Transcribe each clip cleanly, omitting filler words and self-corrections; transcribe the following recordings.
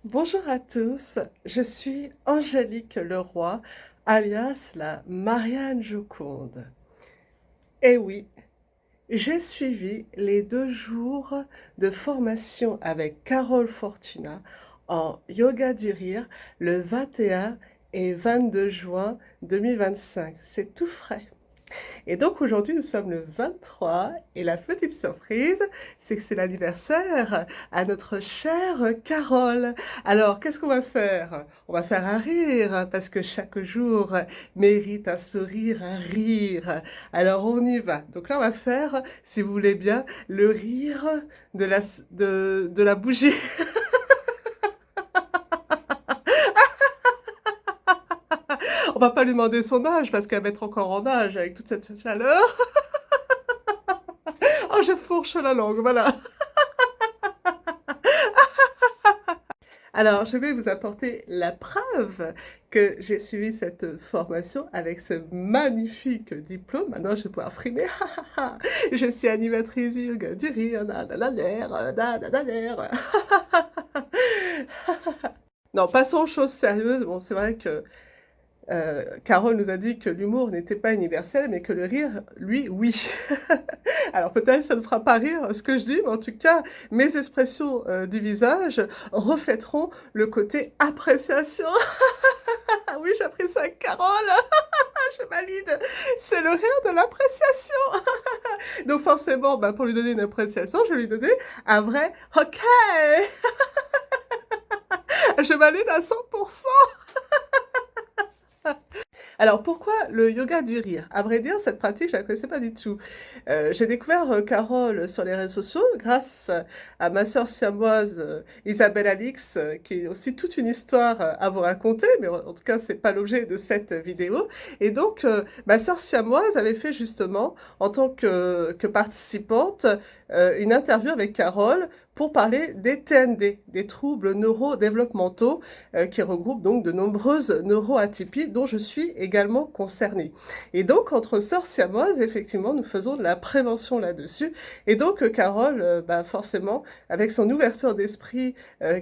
Bonjour à tous, je suis Angélique Leroy, alias la Marianne Joconde. Et oui, j'ai suivi les 2 jours de formation avec Carole Fortuna en yoga du rire le 21 et 22 juin 2025. C'est tout frais. Et donc aujourd'hui, nous sommes le 23 et la petite surprise, c'est que c'est l'anniversaire à notre chère Carole. Alors, qu'est-ce qu'on va faire? On va faire un rire parce que chaque jour mérite un sourire, un rire. Alors, on y va. Donc là, on va faire, si vous voulez bien, le rire de la bougie. On va pas lui demander son âge parce qu'elle va être encore en âge avec toute cette chaleur. Oh, je fourche la langue, voilà. Alors, je vais vous apporter la preuve que j'ai suivi cette formation avec ce magnifique diplôme. Maintenant, je vais pouvoir frimer. Je suis animatrice yoga du rire. Non, passons aux choses sérieuses. Bon, c'est vrai que Carole nous a dit que l'humour n'était pas universel, mais que le rire, lui, oui. Alors peut-être ça ne fera pas rire ce que je dis, mais en tout cas, mes expressions du visage reflèteront le côté appréciation. Ah oui, j'ai appris ça avec Carole. Je valide. C'est le rire de l'appréciation. Donc forcément, bah, pour lui donner une appréciation, je vais lui donner un vrai OK. Je valide à 100%. Alors pourquoi le yoga du rire? À vrai dire, cette pratique, je la connaissais pas du tout. J'ai découvert Carole sur les réseaux sociaux grâce à ma sœur siamoise Isabelle Alix, qui est aussi toute une histoire à vous raconter, mais en tout cas, c'est pas l'objet de cette vidéo. Et donc, ma sœur siamoise avait fait justement, en tant que participante, une interview avec Carole pour parler des TND, des troubles neurodéveloppementaux, qui regroupe donc de nombreuses neuroatypies dont je suis également concernée. Et donc, entre sœurs siamoises, effectivement, nous faisons de la prévention là-dessus. Et donc, Carole, bah, forcément, avec son ouverture d'esprit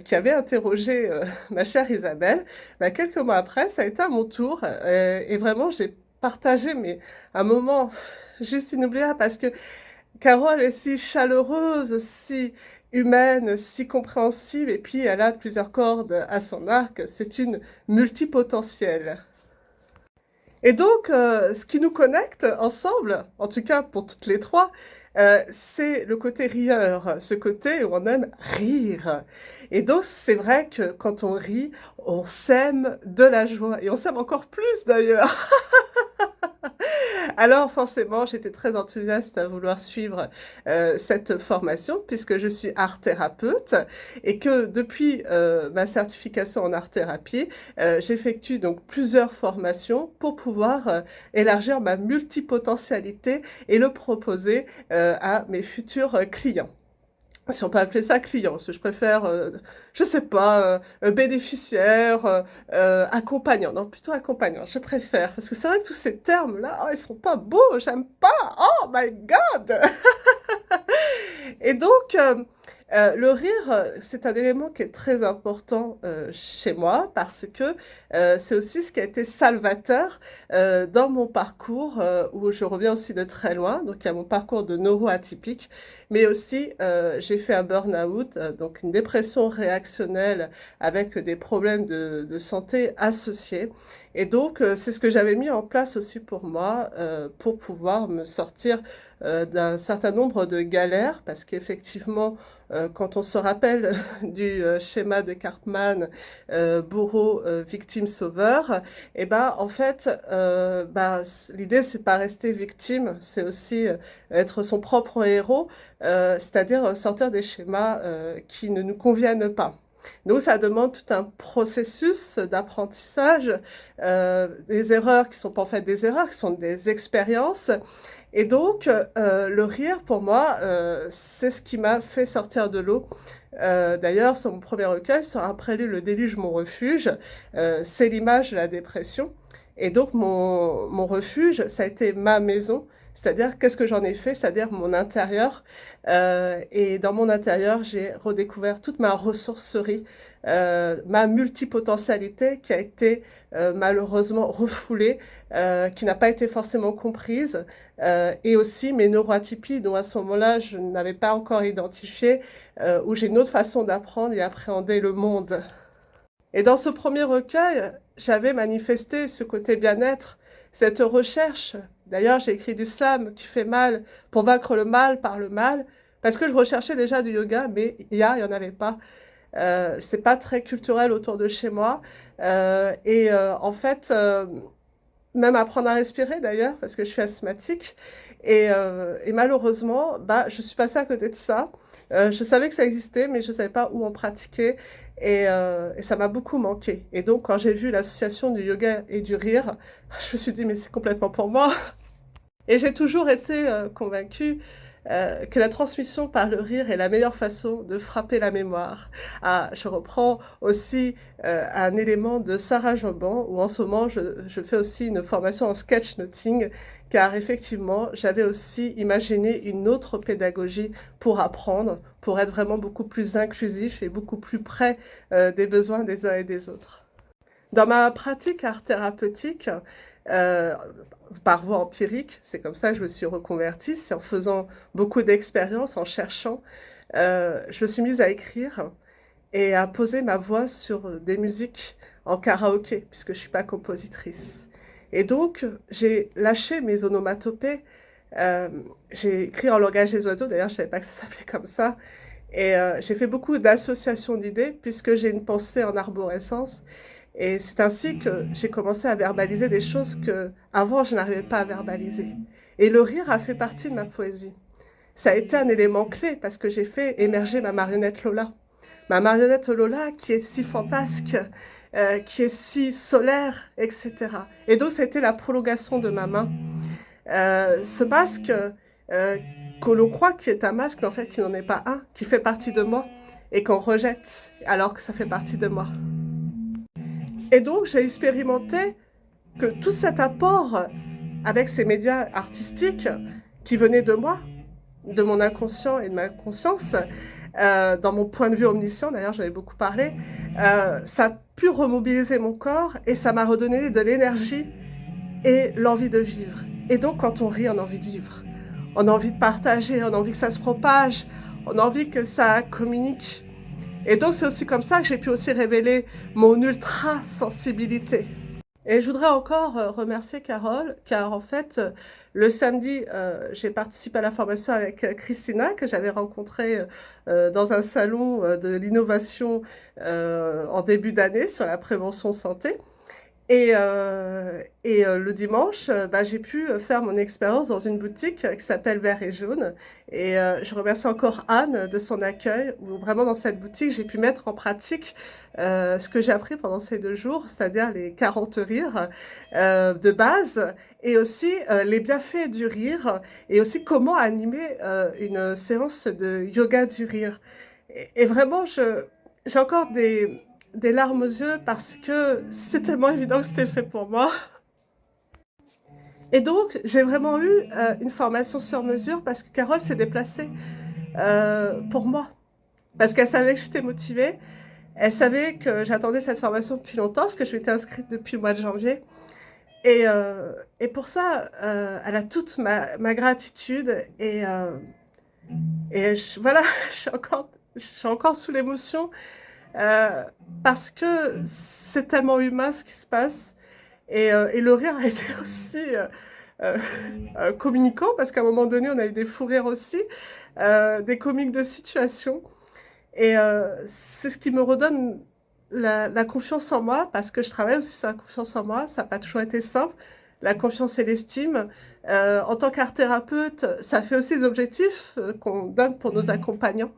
qui avait interrogé ma chère Isabelle, bah, quelques mois après, ça a été à mon tour. Et vraiment, j'ai partagé un moment juste inoubliable parce que Carole est si chaleureuse, si humaine, si compréhensive, et puis elle a plusieurs cordes à son arc. C'est une multipotentielle. Et donc, ce qui nous connecte ensemble, en tout cas pour toutes les trois, c'est le côté rieur, ce côté où on aime rire. Et donc, c'est vrai que quand on rit, on sème de la joie. Et on s'aime encore plus d'ailleurs. Alors forcément, j'étais très enthousiaste à vouloir suivre cette formation puisque je suis art thérapeute et que depuis ma certification en art thérapie, j'effectue donc plusieurs formations pour pouvoir élargir ma multipotentialité et le proposer à mes futurs clients. Si on peut appeler ça client, parce que je préfère, je sais pas, bénéficiaire, accompagnant. Non, plutôt accompagnant, je préfère. Parce que c'est vrai que tous ces termes-là, oh, ils sont pas beaux, j'aime pas. Oh my God! Et donc, le rire, c'est un élément qui est très important chez moi parce que c'est aussi ce qui a été salvateur dans mon parcours où je reviens aussi de très loin. Donc, il y a mon parcours de neuroatypique, mais aussi j'ai fait un burn-out, donc une dépression réactionnelle avec des problèmes de santé associés. Et donc, c'est ce que j'avais mis en place aussi pour moi, pour pouvoir me sortir d'un certain nombre de galères, parce qu'effectivement, quand on se rappelle du schéma de Karpman, bourreau, victime, sauveur, et ben en fait, bah, l'idée c'est pas rester victime, c'est aussi être son propre héros, c'est-à-dire sortir des schémas qui ne nous conviennent pas. Donc ça demande tout un processus d'apprentissage, des erreurs qui sont pas en fait des erreurs, qui sont des expériences. Et donc le rire pour moi, c'est ce qui m'a fait sortir de l'eau. D'ailleurs, sur mon premier recueil, sur Un prélude, le déluge, mon refuge, c'est l'image de la dépression. Et donc mon refuge, ça a été ma maison. C'est-à-dire, qu'est-ce que j'en ai fait? C'est-à-dire mon intérieur. Et dans mon intérieur, j'ai redécouvert toute ma ressourcerie, ma multipotentialité qui a été malheureusement refoulée, qui n'a pas été forcément comprise, et aussi mes neuroatypies dont à ce moment-là je n'avais pas encore identifié, où j'ai une autre façon d'apprendre et appréhender le monde. Et dans ce premier recueil, j'avais manifesté ce côté bien-être, cette recherche. D'ailleurs, j'ai écrit du slam qui fait mal pour vaincre le mal par le mal, parce que je recherchais déjà du yoga, mais il y en avait pas. C'est pas très culturel autour de chez moi. En fait, même apprendre à respirer d'ailleurs, parce que je suis asthmatique. Et malheureusement, bah, je suis passée à côté de ça. Je savais que ça existait, mais je ne savais pas où en pratiquer. Et ça m'a beaucoup manqué. Et donc, quand j'ai vu l'association du yoga et du rire, je me suis dit, mais c'est complètement pour moi. Et j'ai toujours été convaincue que la transmission par le rire est la meilleure façon de frapper la mémoire. Ah, je reprends aussi un élément de Sarah Joban, où en ce moment je fais aussi une formation en sketchnoting, car effectivement j'avais aussi imaginé une autre pédagogie pour apprendre, pour être vraiment beaucoup plus inclusif et beaucoup plus près des besoins des uns et des autres. Dans ma pratique art thérapeutique, euh, par voie empirique, c'est comme ça que je me suis reconvertie, c'est en faisant beaucoup d'expériences, en cherchant, je me suis mise à écrire et à poser ma voix sur des musiques en karaoké, puisque je ne suis pas compositrice. Et donc, j'ai lâché mes onomatopées, euh, j'ai écrit en langage des oiseaux, d'ailleurs je ne savais pas que ça s'appelait comme ça, et j'ai fait beaucoup d'associations d'idées, puisque j'ai une pensée en arborescence. Et c'est ainsi que j'ai commencé à verbaliser des choses que avant je n'arrivais pas à verbaliser. Et le rire a fait partie de ma poésie. Ça a été un élément clé parce que j'ai fait émerger ma marionnette Lola. Ma marionnette Lola qui est si fantasque, qui est si solaire, etc. Et donc ça a été la prolongation de ma main. Ce masque que l'on croit qui est un masque, mais en fait qui n'en est pas un, qui fait partie de moi et qu'on rejette alors que ça fait partie de moi. Et donc, j'ai expérimenté que tout cet apport avec ces médias artistiques qui venaient de moi, de mon inconscient et de ma conscience, dans mon point de vue omniscient, d'ailleurs j'en ai beaucoup parlé, ça a pu remobiliser mon corps et ça m'a redonné de l'énergie et l'envie de vivre. Et donc quand on rit, on a envie de vivre. On a envie de partager, on a envie que ça se propage, on a envie que ça communique. Et donc c'est aussi comme ça que j'ai pu aussi révéler mon ultra-sensibilité. Et je voudrais encore remercier Carole, car en fait, le samedi, j'ai participé à la formation avec Christina, que j'avais rencontrée dans un salon de l'innovation en début d'année sur la prévention santé. Le dimanche, bah, j'ai pu faire mon expérience dans une boutique qui s'appelle Vert et Jaune. Je remercie encore Anne de son accueil, où vraiment dans cette boutique, j'ai pu mettre en pratique ce que j'ai appris pendant ces 2 jours, c'est-à-dire les 40 rires de base, et aussi les bienfaits du rire, et aussi comment animer une séance de yoga du rire. Et vraiment, j'ai encore des larmes aux yeux parce que c'est tellement évident que c'était fait pour moi. Et donc, j'ai vraiment eu une formation sur mesure parce que Carole s'est déplacée pour moi. Parce qu'elle savait que j'étais motivée. Elle savait que j'attendais cette formation depuis longtemps, parce que je m'étais inscrite depuis le mois de janvier. Et pour ça, elle a toute ma gratitude. Voilà, je suis encore sous l'émotion. Euh, Parce que c'est tellement humain ce qui se passe. Et le rire a été aussi euh, communicant, parce qu'à un moment donné, on a eu des fous rires aussi, des comiques de situation. C'est ce qui me redonne la confiance en moi, parce que je travaille aussi sur la confiance en moi. Ça n'a pas toujours été simple. La confiance et l'estime. En tant qu'art thérapeute, ça fait aussi des objectifs qu'on donne pour nos accompagnants.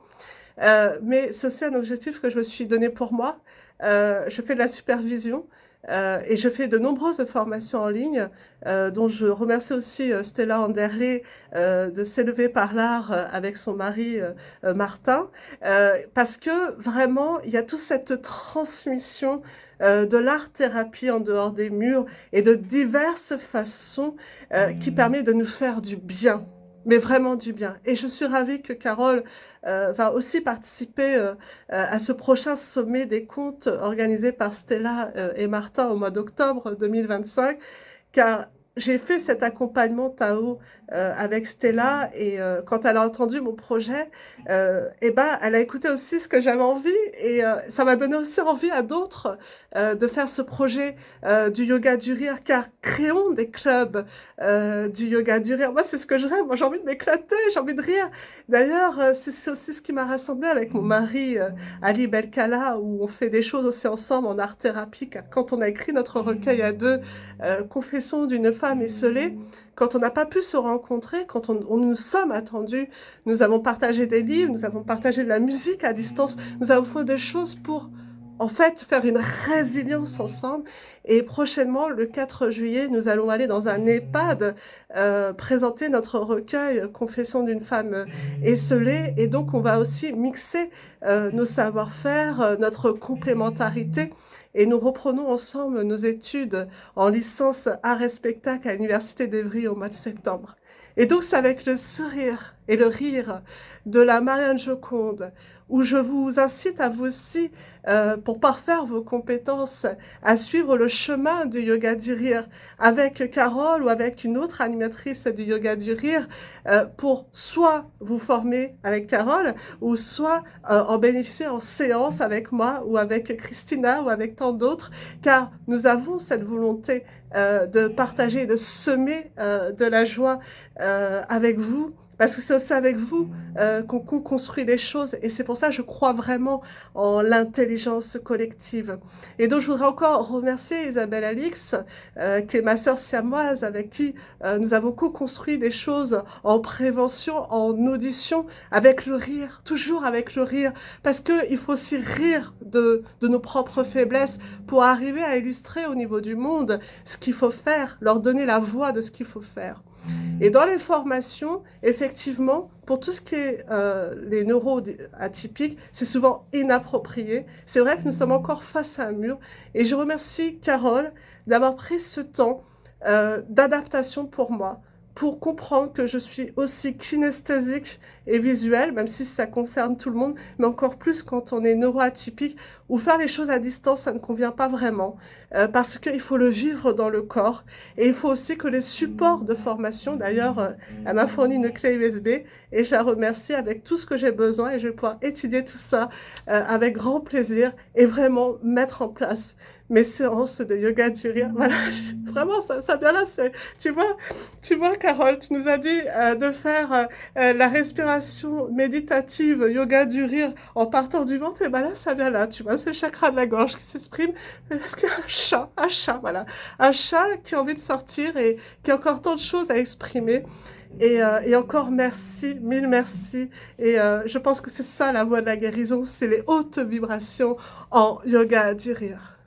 Mais c'est aussi un objectif que je me suis donné pour moi. Je fais de la supervision. Et je fais de nombreuses formations en ligne, dont je remercie aussi, Stella Anderlé, de s'élever par l'art, avec son mari, Martin. Parce que vraiment, il y a toute cette transmission, de l'art-thérapie en dehors des murs et de diverses façons, qui permet de nous faire du bien, mais vraiment du bien. Et je suis ravie que Carole va aussi participer à ce prochain sommet des contes organisé par Stella et Martin au mois d'octobre 2025, car j'ai fait cet accompagnement Tao avec Stella et quand elle a entendu mon projet, et ben, elle a écouté aussi ce que j'avais envie et ça m'a donné aussi envie à d'autres de faire ce projet du yoga du rire, car créons des clubs du yoga du rire. Moi, c'est ce que je rêve. Moi, j'ai envie de m'éclater, j'ai envie de rire. D'ailleurs, c'est aussi ce qui m'a rassemblée avec mon mari Ali Belkala, où on fait des choses aussi ensemble en art-thérapie, car quand on a écrit notre recueil à deux, Confession d'une femme esseulée, quand on n'a pas pu se rencontrer, quand on nous sommes attendus, nous avons partagé des livres, nous avons partagé de la musique à distance, nous avons fait des choses pour, en fait, faire une résilience ensemble. Et prochainement, le 4 juillet, nous allons aller dans un EHPAD présenter notre recueil Confession d'une femme esseulée. Et donc, on va aussi mixer nos savoir-faire, notre complémentarité. Et nous reprenons ensemble nos études en licence art et spectacle à l'Université d'Evry au mois de septembre. Et donc c'est avec le sourire et le rire de la Marianne Joconde, où je vous incite à vous aussi, pour parfaire vos compétences, à suivre le chemin du yoga du rire avec Carole ou avec une autre animatrice du yoga du rire, pour soit vous former avec Carole, ou soit en bénéficier en séance avec moi ou avec Christina ou avec tant d'autres, car nous avons cette volonté de partager, de semer de la joie avec vous, parce que c'est aussi avec vous qu'on construit les choses, et c'est pour ça que je crois vraiment en l'intelligence collective. Et donc je voudrais encore remercier Isabelle Alix, qui est ma sœur siamoise, avec qui nous avons co-construit des choses en prévention, en audition, avec le rire, toujours avec le rire, parce qu'il faut aussi rire de nos propres faiblesses pour arriver à illustrer au niveau du monde ce qu'il faut faire, leur donner la voix de ce qu'il faut faire. Et dans les formations, effectivement, pour tout ce qui est les neuroatypiques, c'est souvent inapproprié. C'est vrai que nous sommes encore face à un mur. Et je remercie Carole d'avoir pris ce temps d'adaptation pour moi, pour comprendre que je suis aussi kinesthésique et visuelle, même si ça concerne tout le monde, mais encore plus quand on est neuroatypique, ou faire les choses à distance, ça ne convient pas vraiment, parce qu'il faut le vivre dans le corps, et il faut aussi que les supports de formation, d'ailleurs, elle m'a fourni une clé USB, et je la remercie avec tout ce que j'ai besoin, et je vais pouvoir étudier tout ça avec grand plaisir, et vraiment mettre en place mes séances de yoga du rire. Voilà, vraiment, ça vient là, tu vois, Carole, tu nous as dit de faire la respiration méditative, yoga du rire, en partant du ventre, et ben là, ça vient là, tu vois, c'est le chakra de la gorge qui s'exprime, parce qu'il y a un chat, voilà, un chat qui a envie de sortir et qui a encore tant de choses à exprimer. Et encore merci, mille merci. Et je pense que c'est ça la voie de la guérison, c'est les hautes vibrations en yoga du rire.